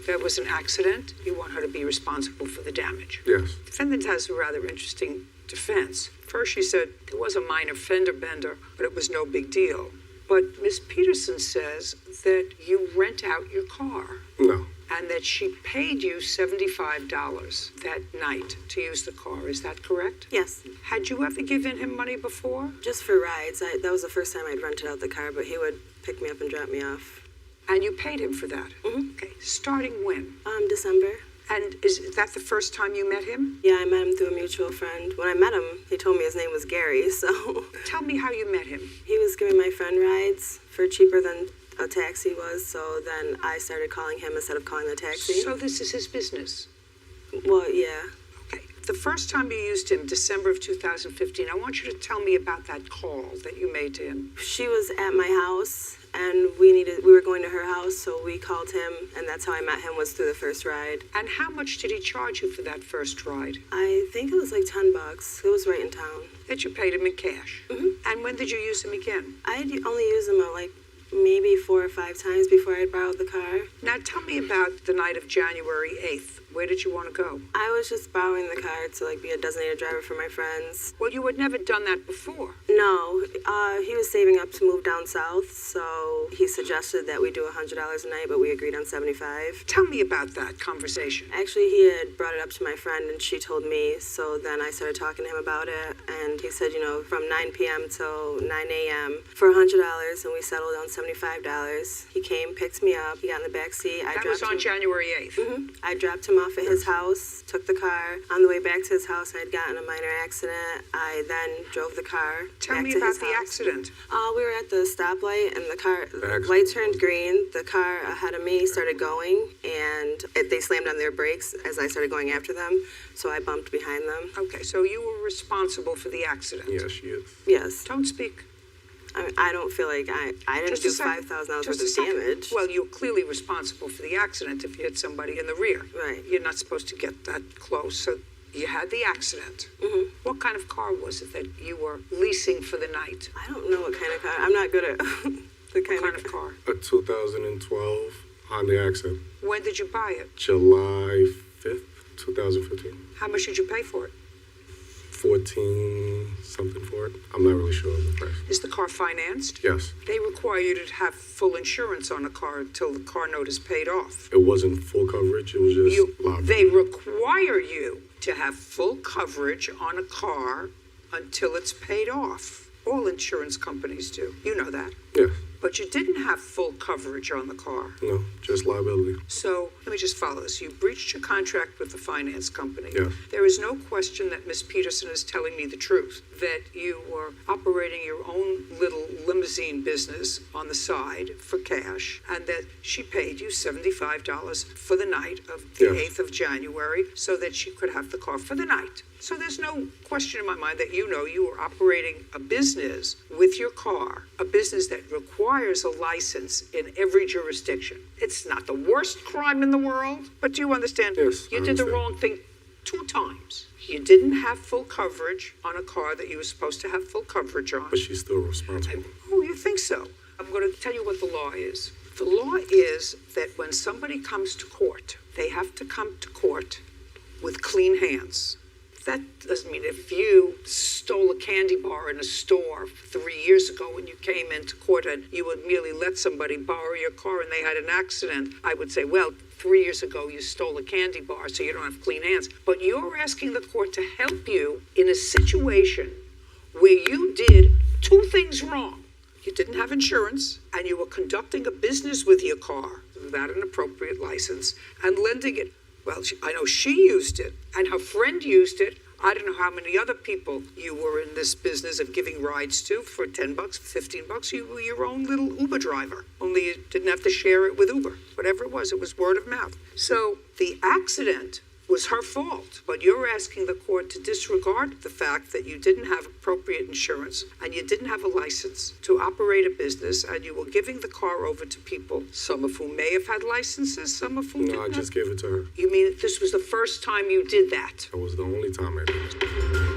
there was an accident. You want her to be responsible for the damage. Yes. Defendant has a rather interesting defense. First, she said there was a minor fender bender, but it was no big deal. But Miss Peterson says that you rent out your car. No. And that she paid you $75 that night to use the car. Is that correct? Yes. Had you ever given him money before? Just for rides. That was the first time I'd rented out the car, but he would pick me up and drop me off. And you paid him for that? Mm-hmm. Okay. Starting when? December. And is that the first time you met him? Yeah, I met him through a mutual friend. When I met him, he told me his name was Gary, so... Tell me how you met him. He was giving my friend rides for cheaper than a taxi was, so then I started calling him instead of calling the taxi. So this is his business? Well, yeah. Okay. The first time you used him, December of 2015, I want you to tell me about that call that you made to him. She was at my house, and we were going to her house, so we called him, and that's how I met him, was through the first ride. And how much did he charge you for that first ride? I think it was like $10. It was right in town. That you paid him in cash? Mm-hmm. And when did you use him again? I only used him maybe 4 or 5 times before I borrowed the car. Now tell me about the night of January 8th. Where did you want to go? I was just borrowing the car to be a designated driver for my friends. Well, you had never done that before. No, he was saving up to move down south, so he suggested that we do $100 a night, but we agreed on $75. Tell me about that conversation. Actually, he had brought it up to my friend, and she told me, so then I started talking to him about it, and he said, from 9 p.m. till 9 a.m. for $100, and we settled on $75. He came, picked me up, he got in the back seat. That was on January 8th? Mm-hmm. I dropped him off at his house, took the car. On the way back to his house, I had gotten a minor accident. I then drove the car Tell me about the accident. We were at the stoplight, and the light turned green. The car ahead of me started going, and they slammed on their brakes as I started going after them, so I bumped behind them. Okay, so you were responsible for the accident? Yes, she is. Yes. Don't speak. I don't feel like I didn't do $5,000 worth of damage. Well, you're clearly responsible for the accident if you hit somebody in the rear. Right. You're not supposed to get that close. So you had the accident. Mm-hmm. What kind of car was it that you were leasing for the night? I don't know what kind of car. I'm not good at the kind of car. A 2012 Honda Accent. When did you buy it? July 5th, 2015. How much did you pay for it? 14 something for it. I'm not really sure of the price. Is the car financed? Yes. They require you to have full insurance on a car until the car note is paid off. It wasn't full coverage. It was just liability. They require you to have full coverage on a car until it's paid off. All insurance companies do. You know that. Yes. But you didn't have full coverage on the car. No, just liability. So let me just follow this. You breached your contract with the finance company. Yes. There is no question that Miss Peterson is telling me the truth, that you were operating your own little limousine business on the side for cash, and that she paid you $75 for the night of the 8th of January so that she could have the car for the night. So there's no question in my mind that you were operating a business with your car, a business that requires a license in every jurisdiction. It's not the worst crime in the world, but do you understand? Yes, you did the wrong thing 2 times. You didn't have full coverage on a car that you were supposed to have full coverage on. But she's still responsible. Oh, you think so? I'm going to tell you what the law is. The law is that when somebody comes to court, they have to come to court with clean hands. That doesn't mean if you stole a candy bar in a store 3 years ago when you came into court and you would merely let somebody borrow your car and they had an accident, I would say, well, 3 years ago you stole a candy bar, so you don't have clean hands. But you're asking the court to help you in a situation where you did 2 things wrong. You didn't have insurance, and you were conducting a business with your car without an appropriate license and lending it. Well, I know she used it, and her friend used it. I don't know how many other people you were in this business of giving rides to for $10, $15. You were your own little Uber driver, only you didn't have to share it with Uber. Whatever it was word of mouth. So the accident was her fault, but you're asking the court to disregard the fact that you didn't have appropriate insurance and you didn't have a license to operate a business, and you were giving the car over to people, some of whom may have had licenses, some of whom didn't. No, I just gave it to her. You mean this was the first time you did that? It was the only time I did it.